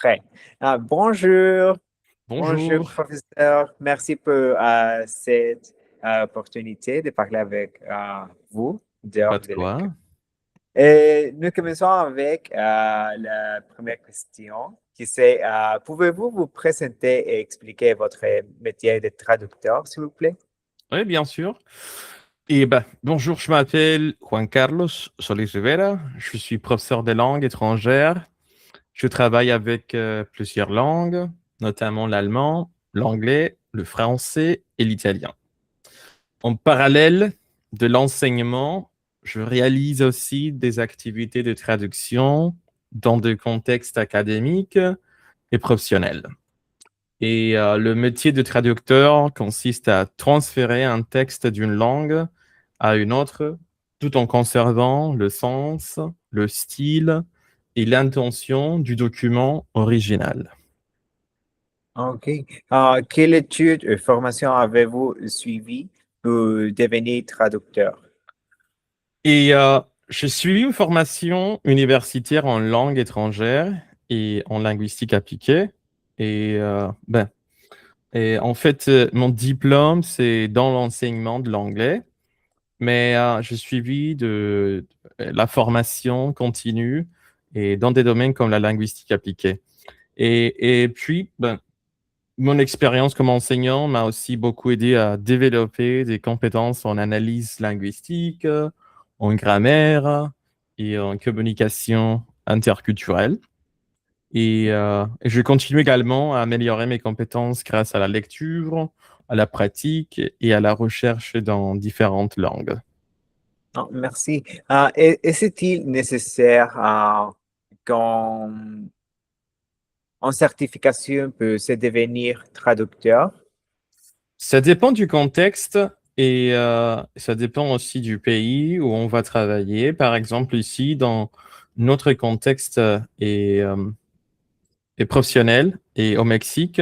Prêt. Bonjour, bonjour Bonjour, professeur. Merci pour cette opportunité de parler avec vous pas dehors de de l'école. quoi. Et nous commençons avec la première question qui c'est, pouvez-vous vous présenter et expliquer votre métier de traducteur, s'il vous plaît? Oui, bien sûr. Et ben, bonjour, je m'appelle Juan Carlos Solís Rivera. Je suis professeur de langue étrangère. Je travaille avec plusieurs langues, notamment l'allemand, l'anglais, le français et l'italien. En parallèle de l'enseignement, je réalise aussi des activités de traduction dans des contextes académiques et professionnels. Et le métier de traducteur consiste à transférer un texte d'une langue à une autre, tout en conservant le sens, le style et l'intention du document original. OK. Quelle étude et formation avez-vous suivi pour devenir traducteur? Et j'ai suivi une formation universitaire en langue étrangère et en linguistique appliquée. Et en fait, mon diplôme, c'est dans l'enseignement de l'anglais. Mais j'ai suivi la formation continue et dans des domaines comme la linguistique appliquée. Et puis, mon expérience comme enseignant m'a aussi beaucoup aidé à développer des compétences en analyse linguistique, en grammaire et en communication interculturelle. Et je continue également à améliorer mes compétences grâce à la lecture, à la pratique et à la recherche dans différentes langues. Merci. Est-il nécessaire qu'un en certification peut se devenir traducteur? Ça dépend du contexte et ça dépend aussi du pays où on va travailler. Par exemple, ici, dans notre contexte et professionnel et au Mexique,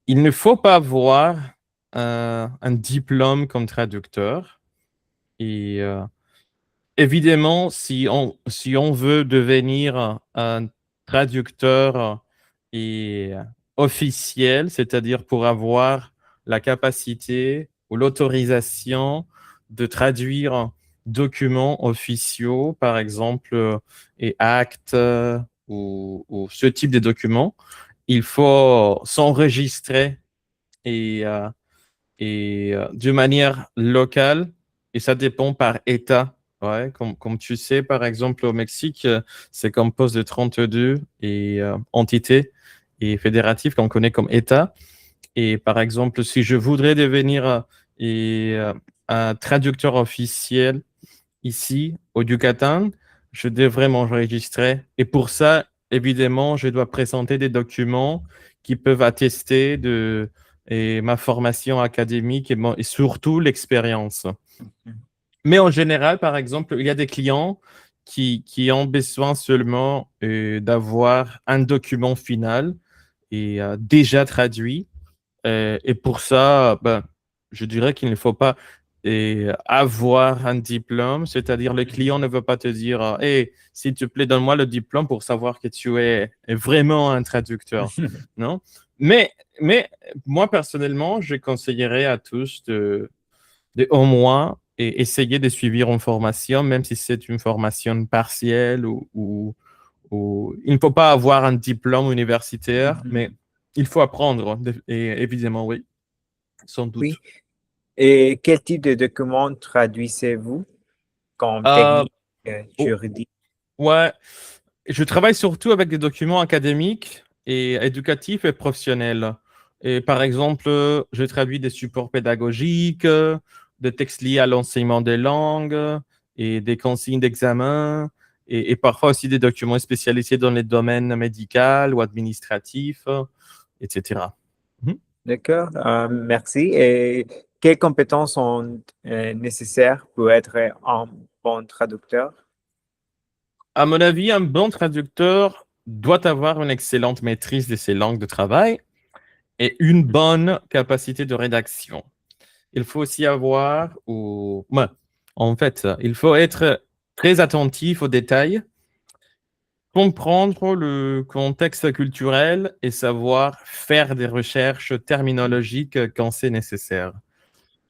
il ne faut pas avoir un diplôme comme traducteur. Et évidemment, si on veut devenir un traducteur et officiel, c'est-à-dire pour avoir la capacité ou l'autorisation de traduire documents officiaux, par exemple, et actes ou ce type de documents, il faut s'enregistrer et, euh, de manière locale, et ça dépend par État. Ouais, comme tu sais, par exemple, au Mexique, c'est composé de 32 entités et fédératives qu'on connaît comme État. Et par exemple, si je voudrais devenir un traducteur officiel ici au Yucatan, je devrais m'enregistrer. Et pour ça, évidemment, je dois présenter des documents qui peuvent attester de ma formation académique et surtout l'expérience. Mais en général, par exemple, il y a des clients qui ont besoin seulement d'avoir un document final et déjà traduit. Et pour ça, je dirais qu'il ne faut pas avoir un diplôme, c'est-à-dire le client ne veut pas te dire, hey, s'il te plaît, donne-moi le diplôme pour savoir que tu es vraiment un traducteur. Non? Mais, mais moi, personnellement, je conseillerais à tous de au moins essayer de suivre une formation, même si c'est une formation partielle ou il ne faut pas avoir un diplôme universitaire, mais il faut apprendre. Et évidemment, oui, sans doute. Oui. Et quel type de document traduisez-vous comme Euh, technique oh, juridique? ouais, je travaille surtout avec des documents académiques et éducatifs et professionnels. Et par exemple, je traduis des supports pédagogiques, des textes liés à l'enseignement des langues et des consignes d'examen et parfois aussi des documents spécialisés dans les domaines médical ou administratifs, etc. Mhm. D'accord, merci. Et quelles compétences sont nécessaires pour être un bon traducteur? À mon avis, un bon traducteur doit avoir une excellente maîtrise de ses langues de travail et une bonne capacité de rédaction. Il faut aussi avoir, en fait, il faut être très attentif aux détails comprendre le contexte culturel et savoir faire des recherches terminologiques quand c'est nécessaire.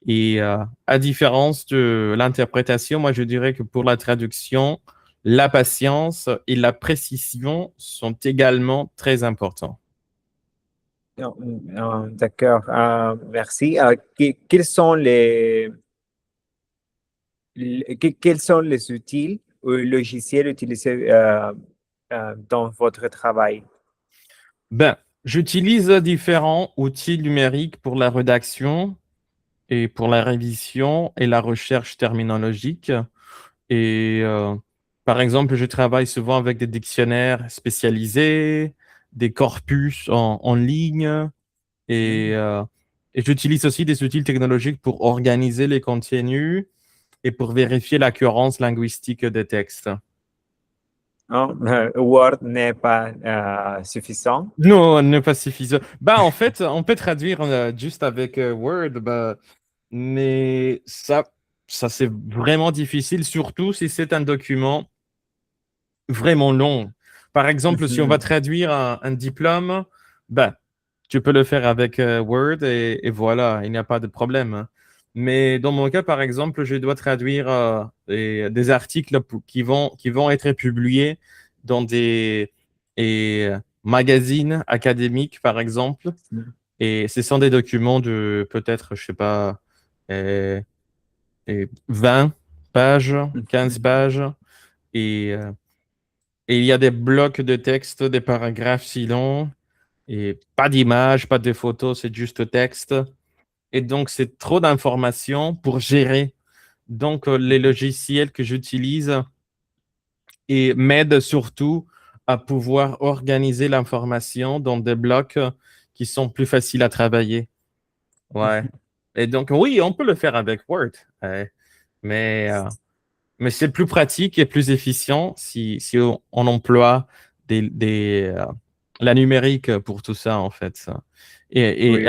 Et à différence de l'interprétation, moi je dirais que pour la traduction, la patience et la précision sont également très importants. Non, d'accord, merci. Quels sont les outils ou logiciels utilisés dans votre travail? Ben, j'utilise différents outils numériques pour la rédaction et pour la révision et la recherche terminologique. Et par exemple, je travaille souvent avec des dictionnaires spécialisés, des corpus en ligne et, Mhm. euh, et j'utilise aussi des outils technologiques pour organiser les contenus et pour vérifier l'accurance linguistique des textes. Non, Word n'est pas suffisant. Non, ne pas suffisant. Bah, en fait, on peut traduire juste avec Word, bah, mais ça c'est vraiment difficile, surtout si c'est un document vraiment long. Par exemple, si on va Mhm. traduire un diplôme, ben, tu peux le faire avec Word et voilà, il n'y a pas de problème. Mais dans mon cas, par exemple, je dois traduire des articles qui vont être publiés dans des magazines académiques, par exemple. Et ce sont des documents de peut-être, je sais pas, euh, 20 pages, 15 Mhm. pages. Et et il y a des blocs de texte, des paragraphes si longs, et pas d'images, pas de photos, c'est juste texte. Et donc, c'est trop d'informations pour gérer. Donc, les logiciels que j'utilise et m'aident surtout à pouvoir organiser l'information dans des blocs qui sont plus faciles à travailler. Ouais. Et donc, oui, on peut le faire avec Word, mais c'est plus pratique et plus efficient si on emploie des la numérique pour tout ça, en fait. Oui, oui.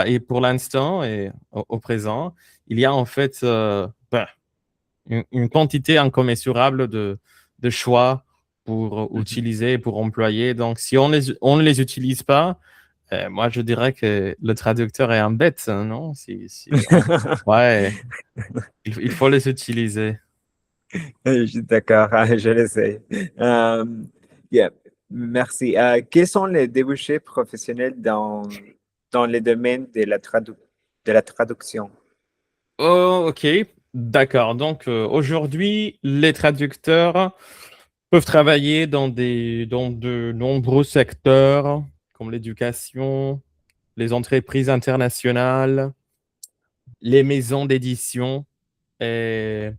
Et pour l'instant et au présent, il y a en fait une quantité incommensurable de choix pour Mhm. utiliser, pour employer. Donc, si on ne les utilise pas, moi, je dirais que le traducteur est un bête, hein, non? Ouais, il faut les utiliser. Je suis d'accord, je le sais. Yeah, merci. Quels sont les débouchés professionnels dans les domaines de la traduction? Oh, ok, d'accord. Donc aujourd'hui, les traducteurs peuvent travailler dans de nombreux secteurs comme l'éducation, les entreprises internationales, les maisons d'édition, et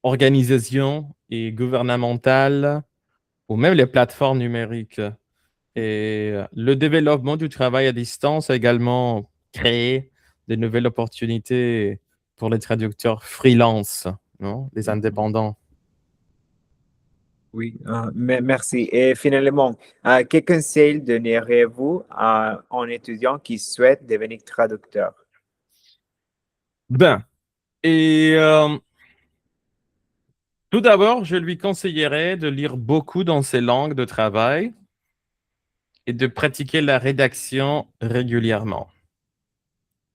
organisations et gouvernementales, ou même les plateformes numériques. Et le développement du travail à distance a également créé de nouvelles opportunités pour les traducteurs freelance, non? Les Mhm. indépendants. Oui, merci. Et finalement, quel conseil donneriez-vous à un étudiant qui souhaite devenir traducteur? Ben, et tout d'abord, je lui conseillerais de lire beaucoup dans ses langues de travail et de pratiquer la rédaction régulièrement.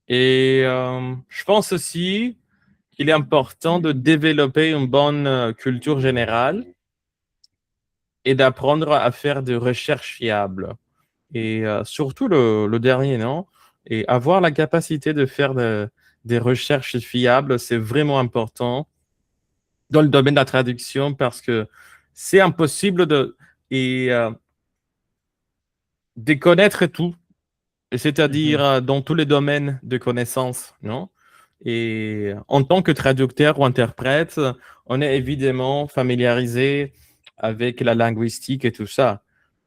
Et je pense aussi qu'il est important de développer une bonne culture générale et d'apprendre à faire des recherches fiables. Et surtout le dernier, non? Et avoir la capacité de faire des recherches fiables, c'est vraiment important dans le domaine de la traduction parce que c'est impossible et, euh, de connaître tout, c'est-à-dire Mhm. dans tous les domaines de connaissances, non? Et en tant que traducteur ou interprète, on est évidemment familiarisé avec la linguistique et tout ça.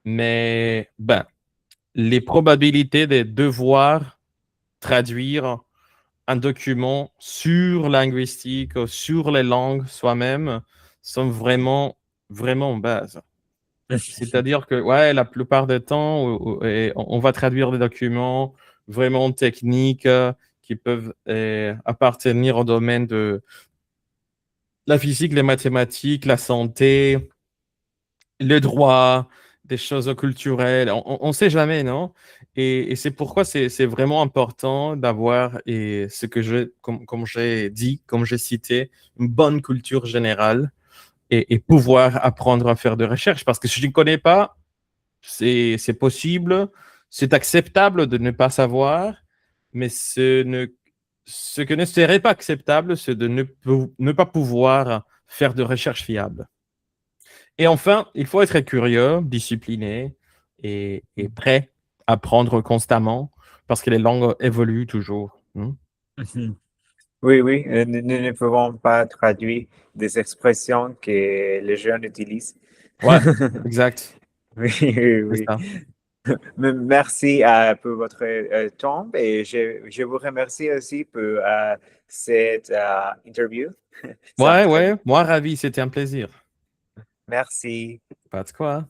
Mais ben, les probabilités de devoir traduire un document sur linguistique, ou sur les langues soi-même, sont vraiment, vraiment basses. C'est-à-dire que, ouais, la plupart du temps, et on va traduire des documents vraiment techniques qui peuvent appartenir au domaine de la physique, les mathématiques, la santé, le droit, des choses culturelles, on ne sait jamais, non? Et c'est pourquoi c'est vraiment important d'avoir, et ce que comme j'ai dit, comme j'ai cité, une bonne culture générale et pouvoir apprendre à faire de recherche. Parce que si je ne connais pas, c'est possible, c'est acceptable de ne pas savoir, mais ce que ne serait pas acceptable, c'est de ne pas pouvoir faire de recherche fiable. Et enfin, il faut être curieux, discipliné et prêt à apprendre constamment parce que les langues évoluent toujours. Hmm. Oui, oui, nous ne pouvons pas traduire des expressions que les jeunes utilisent. Ouais, exact. Oui, oui, C'est oui. ça. Merci pour votre temps et je vous remercie aussi pour cette interview. Ça me Ouais, très bien. ouais, moi ravi, c'était un plaisir. Merci. Pas de quoi.